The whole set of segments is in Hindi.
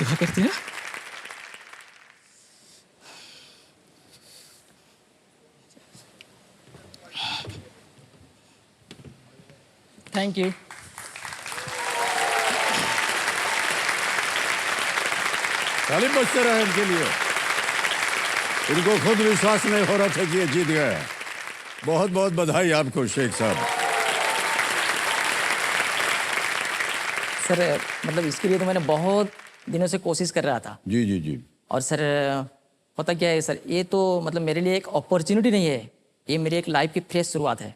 दुआ करती ना। Thank you. ताली बजते रहे इनके लिए। इनको खुद विश्वास नहीं हो रहा था कि ये जीत गए। बहुत बहुत बधाई आपको शेख साहब। सर मतलब इसके लिए तो मैंने बहुत दिनों से कोशिश कर रहा था। जी जी जी। और सर होता क्या है सर, ये तो मतलब मेरे लिए एक अपॉर्चुनिटी नहीं है, ये मेरी एक लाइफ की फ्रेश शुरुआत है।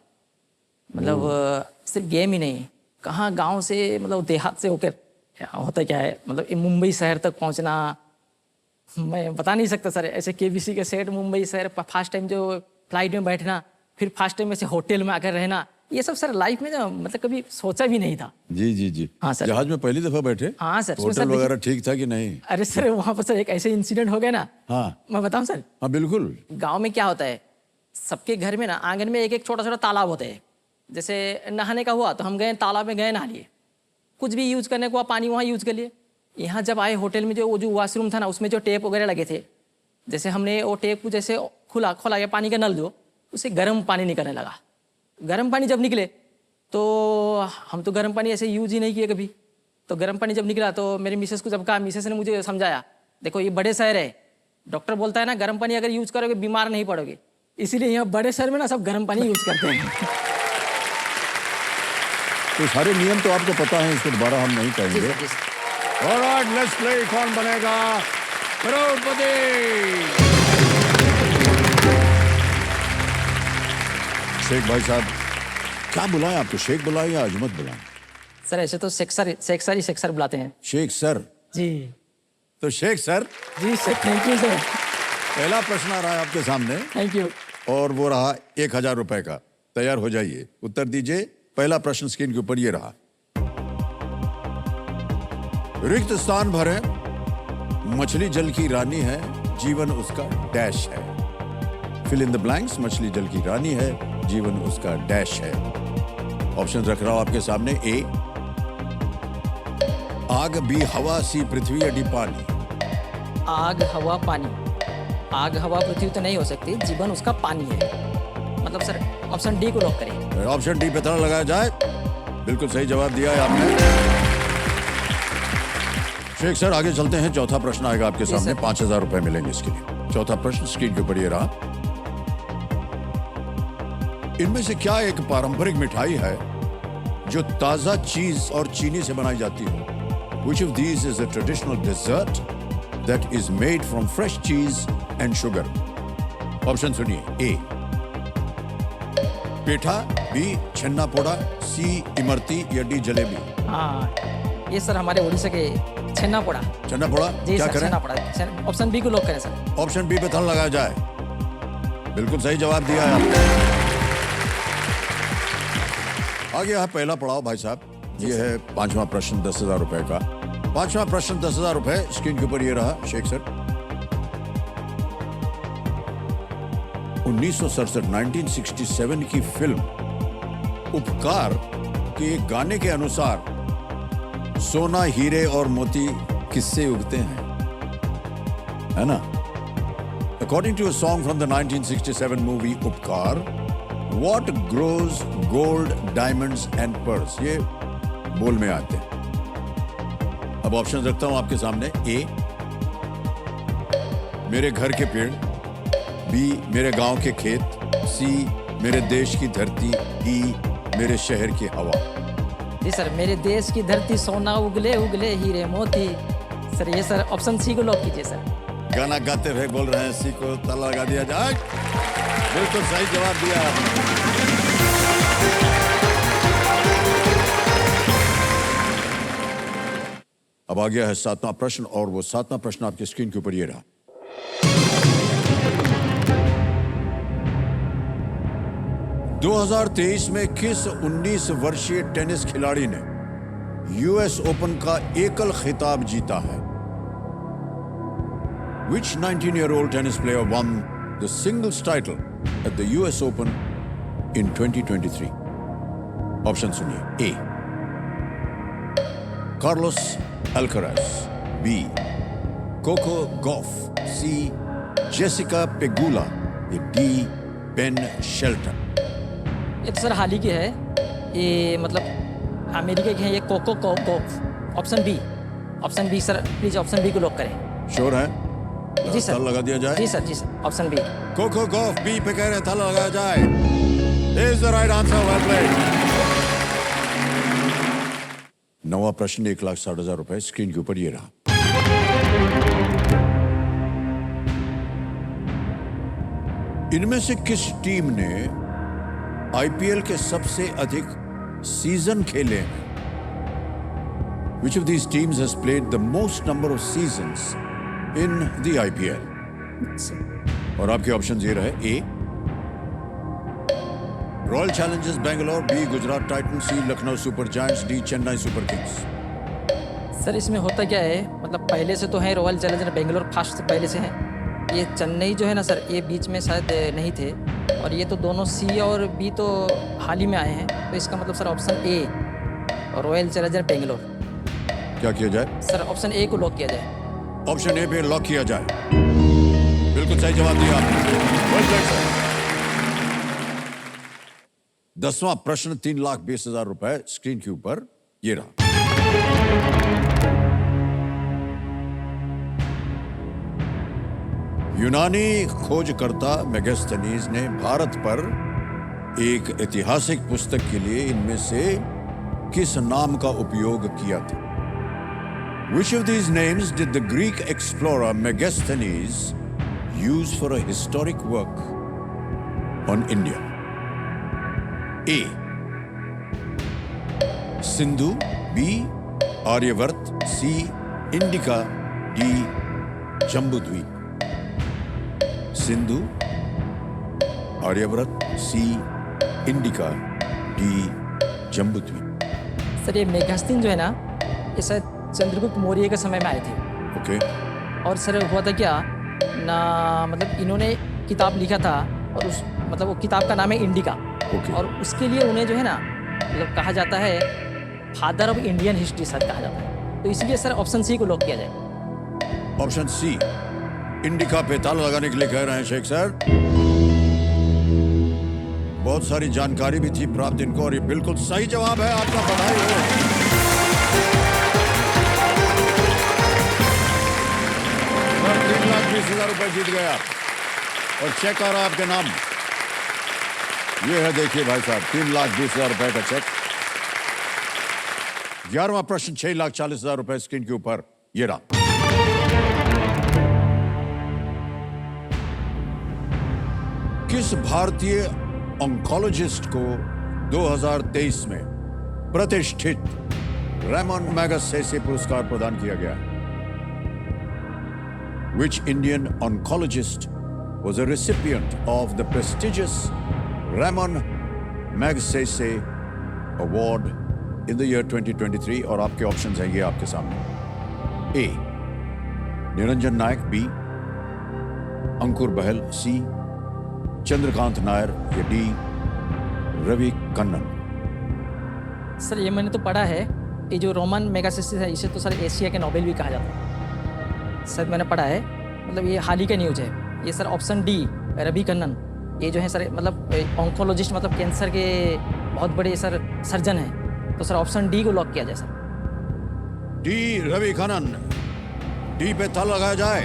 मतलब सिर्फ गेम ही नहीं, कहाँ गांव से मतलब देहात से होकर होता क्या है, मतलब मुंबई शहर तक पहुंचना मैं बता नहीं सकता सर। ऐसे केबीसी के सेट मुंबई शहर, फर्स्ट टाइम जो फ्लाइट में बैठना, फिर फर्स्ट टाइम ऐसे होटल में आकर रहना, ये सब सर लाइफ में ना मतलब कभी सोचा भी नहीं था। जी जी जी। हाँ सर। जहाज में पहली दफा बैठे? हाँ सर। होटल वगैरह ठीक था कि नहीं? अरे सर वहाँ पर सर एक ऐसे इंसिडेंट हो गया ना। हाँ मैं बताऊँ सर? हाँ बिल्कुल। गांव में क्या होता है, सबके घर में ना आंगन में एक एक छोटा छोटा तालाब होता है। जैसे नहाने का हुआ तो हम गए तालाब में गए, नहा लिए। कुछ भी यूज करने को पानी वहाँ यूज कर लिए। यहाँ जब आए होटल में जो वो जो वॉशरूम था ना, उसमें जो टेप वगैरह लगे थे, जैसे हमने वो टेप को जैसे खोला गया पानी का नल, जो उससे गर्म पानी निकलने लगा। गर्म पानी जब निकले तो हम तो गर्म पानी ऐसे यूज ही नहीं किए कभी। तो गर्म पानी जब निकला तो मेरी मिसेस को जब कहा, मिसेस ने मुझे समझाया, देखो ये बड़े शहर है, डॉक्टर बोलता है ना गर्म पानी अगर यूज करोगे बीमार नहीं पड़ोगे, इसीलिए यहाँ बड़े शहर में ना सब गर्म पानी यूज करते हैं। तो सारे नियम तो आपको पता है, इसको दोबारा हम नहीं कहेंगे। Alright, let's play. कौन बनेगा करोड़पति? शेख भाई साहब, क्या बुलाएं आपको? शेख बुलाएं या अजमत बुलाएं? सर ऐसे तो शेख सर बुलाते हैं। शेख सर? जी। तो शेख सर। जी सर, थैंक यू सर। पहला प्रश्न आ रहा है आपके सामने। Thank you. और वो रहा 1000 रुपए का। तैयार हो जाइए, उत्तर दीजिए। पहला प्रश्न स्क्रीन के ऊपर ये रहा। रिक्त स्थान भरे, मछली जल की रानी है, जीवन उसका डैश है। Fill in the blanks. मछली जल की रानी है, जीवन उसका डैश है। ऑप्शन रख रहा हूं आपके सामने। ए आग बी हवा, सी पृथ्वी, या डी पानी? आग हवा पानी। आग हवा पृथ्वी तो नहीं हो सकती, जीवन उसका पानी है। मतलब सर ऑप्शन डी को लॉक करें। ऑप्शन डी पे ताला लगाया जाए। बिल्कुल सही जवाब दिया है आपने। शेख सर आगे चलते हैं। चौथा प्रश्न आएगा आपके सामने। 5000 रुपए मिलेंगे इसके लिए। चौथा प्रश्न स्क्रीन के ऊपर ये रहा। इनमें से क्या एक पारंपरिक मिठाई है जो ताजा चीज और चीनी से बनाई जाती है? Which of these is a traditional dessert that is made from fresh cheese and sugar? Option सुनिए। ए पेठा, बी छन्ना पोड़ा, सी इमरती, या डी जलेबी? हाँ ये सर हमारे उड़ीसा के छन्ना पोड़ा। छन्ना पोड़ा? जी क्या सर, करें? छन्ना पोड़ा। ऑप्शन बी को लॉक करें सर। ऑप्शन बी पे थल लगाया जाए। बिल्कुल सही जवाब दिया है आपने। आगे है पहला पड़ाव भाई साहब। ये है पांचवा प्रश्न 10,000 रुपए का। पांचवा प्रश्न 10,000 रुपए। स्क्रीन के ऊपर ये रहा शेख सर। 1967 की फिल्म उपकार के एक गाने के अनुसार सोना, हीरे और मोती किससे उगते हैं? है ना? According to a song from the 1967 movie Upkar, what grows gold, diamonds and pearls? ये बोल में आते हैं। अब ऑप्शन रखता हूं आपके सामने। ए मेरे घर के पेड़, बी मेरे गांव के खेत, सी मेरे देश की धरती, डी मेरे शहर की हवा। जी सर, मेरे देश की धरती सोना उगले उगले हीरे मोती। सर ये सर ऑप्शन सी को लॉक कीजिए सर। गाना गाते हुए बोल रहे हैं, सी को ताला लगा दिया जाए। बिल्कुल सही जवाब दिया आपने। अब आ गया है सातवां प्रश्न, और वो सातवां प्रश्न आपकी स्क्रीन के ऊपर ये रहा। (2023) में किस 19 वर्षीय टेनिस खिलाड़ी ने यूएस ओपन का एकल खिताब जीता है? Which 19-year-old tennis player won the singles title at the US Open in 2023? Option सुनिए। A Carlos Alcaraz, B Coco Gauff, C Jessica Pegula, D Ben Shelton. ये तो सर हाल ही की है, ये मतलब अमेरिका की है, ये Coco Gauff. Option B sir, please option B को लॉक करें। श्योर है? जी सर। ताला लगा दिया जाए? जी sir, option B. Coco Gauff B पे कह रहे हैं, ताला लगाया जाए। Is the right answer, well played. नवा प्रश्न 1,60,000 रुपए स्क्रीन के ऊपर ये रहा। इनमें से किस टीम ने आईपीएल के सबसे अधिक सीजन खेले हैं? Which of these teams has played the most number of seasons in the IPL? और आपके ऑप्शन ये रहे। A Royal Challengers Bangalore, B Gujarat Titans, C Lucknow Super Giants, D Chennai Super Kings. Sir इसमें होता क्या है, मतलब पहले से तो है रॉयल चैलेंजर बेंगलोर, फास्ट से पहले से है। ये चेन्नई जो है ना सर, ये बीच में शायद नहीं थे, और ये तो दोनों सी और बी तो हाल ही में आए हैं। तो इसका मतलब sir option A royal challenger Bangalore. क्या किया जाए? सर ऑप्शन ए को लॉक किया जाए। ऑप्शन ए पे लॉक किया जाए। बिल्कुल सही जवाब दिया आपने। 10वां प्रश्न 3,20,000 रुपए स्क्रीन के ऊपर ये रहा। यूनानी खोजकर्ता मेगास्थनीज ने भारत पर एक ऐतिहासिक पुस्तक के लिए इनमें से किस नाम का उपयोग किया था? Which of these names did the Greek explorer Megasthenes use for a historic work on India? A. Sindhu, B. Aryavart, C. Indica, D. Jambudweep. Sindhu, Aryavart, C. Indica, D. Jambudweep. Sir ये मेगास्तीन जो है ना, ये शायद चंद्रगुप्त मौर्य के समय में आए थे। ओके। और सर हुआ था क्या ना, मतलब इन्होंने किताब लिखा था, और उस मतलब वो किताब का नाम है इंडिका। ओके। और उसके लिए उन्हें जो है ना, मतलब कहा जाता है father of Indian history sir कहा जाता है। तो इसलिए सर ऑप्शन सी को लॉक किया जाए। ऑप्शन सी इंडिका पे ताला लगाने के लिए कह रहे हैं शेख सर। बहुत सारी जानकारी भी थी प्राप्त इनको, और ये बिल्कुल सही जवाब है आपका। बधाई हो। और 3,20,000 रुपए जीत गए आप, और चेक आ रहा आपके नाम। ये है, देखिए भाई साहब, 3,20,000 रुपए का चेक। 11वां प्रश्न 6,40,000 रुपए स्क्रीन के ऊपर ये रहा। किस भारतीय ऑन्कोलॉजिस्ट को 2023 में प्रतिष्ठित रेमन मैगसेसे पुरस्कार प्रदान किया गया? Which Indian oncologist was a recipient of the prestigious Ramon Magsaysay Award in the year 2023? और आपके ऑप्शंस हैं ये आपके सामने। ए निरंजन नायक, बी अंकुर बहल, सी चंद्रकांत नायर, या डी रवि कन्नन। सर ये मैंने तो पढ़ा है, ये जो रोमन मेगासेसे है, इसे तो सर एशिया के नोबेल भी कहा जाता है। सर मैंने पढ़ा है, मतलब ये हाल ही का न्यूज है। ये sir option D Ravi Kannan, ये जो है सर मतलब ऑन्कोलॉजिस्ट, मतलब कैंसर के बहुत बड़े सर सर्जन हैं। तो सर ऑप्शन डी को लॉक किया जाए sir. D Ravi Kannan, D पे ताला लगाया जाए।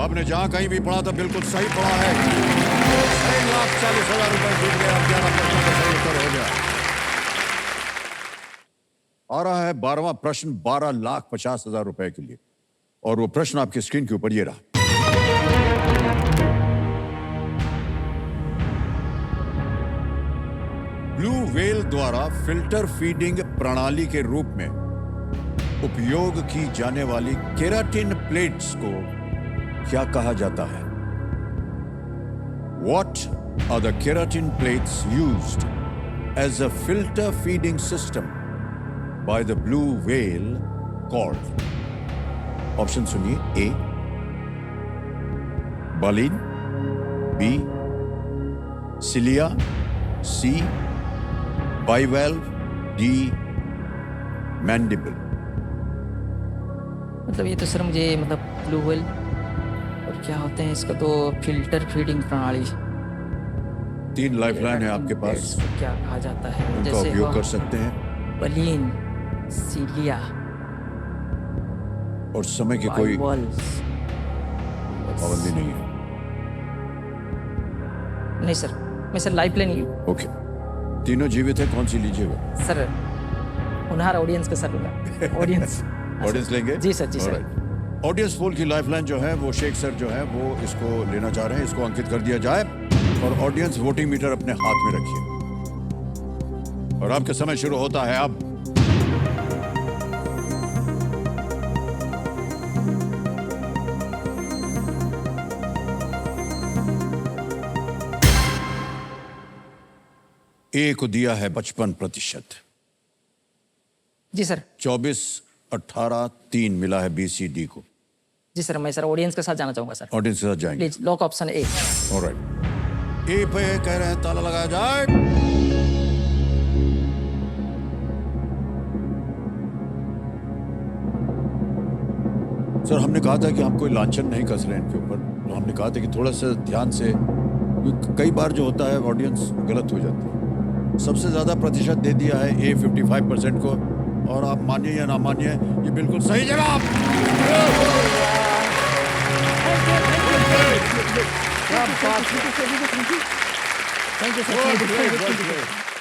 आपने जहां कहीं भी पढ़ा था बिल्कुल सही पढ़ा है। 6,40,000 रुपए जीत गए आप। 11 प्रश्न का सही उत्तर हो गया। आ रहा है 12वां प्रश्न 12,50,000 रुपए के लिए, और वो प्रश्न आपकी स्क्रीन के ऊपर ये रहा। ब्लू व्हेल द्वारा फिल्टर फीडिंग प्रणाली के रूप में उपयोग की जाने वाली केराटिन प्लेट्स को क्या कहा जाता है? What are the keratin plates used as a filter feeding system by the blue whale called? Option सुनिए। ए बालिन, बी सिलिया, सी बाइवेल्व, डी मैंडिबल। मतलब ये तो सर मुझे मतलब फ्लूवल और क्या होते हैं इसका तो फिल्टर फीडिंग प्रणाली 3 लाइफलाइन है आपके पास, इसको क्या कहा जाता है उनका जैसे उपयोग कर सकते हैं बलीन, सीलिया, और समय की कोई बाइवल्स। पाबंदी नहीं है। नहीं सर, मैं सर लाइफ लाइन ओके, तीनों जीवित है, कौन सी लीजिएगा? सर उन्हार ऑडियंस का सर लूंगा ऑडियंस। ऑडियंस लेंगे? जी सर, जी सर। Alright. ऑडियंस पोल की लाइफलाइन जो है वो शेख सर जो है वो इसको लेना चाह रहे हैं, इसको अंकित कर दिया जाए और ऑडियंस वोटिंग मीटर अपने हाथ में रखिए और आपका समय शुरू होता है अब। ए को दिया है 55%, जी सर। 24, 18, 3 मिला है बी सी डी को। जी सर, मैं सर ऑडियंस के साथ जाना चाहूंगा सर। ऑडियंस के साथ जाएंगे। Please lock option A. Alright, A पे कह रहे हैं ताला लगाया जाए। सर हमने कहा था कि हम कोई लांछन नहीं कस रहे इनके ऊपर, तो हमने कहा था कि थोड़ा सा ध्यान से, क्योंकि कई बार जो होता है ऑडियंस गलत हो जाती है। सबसे ज्यादा प्रतिशत दे दिया है ए 55% को, और आप मानिए या ना मानिए ये बिल्कुल सही जवाब। Thank you sir.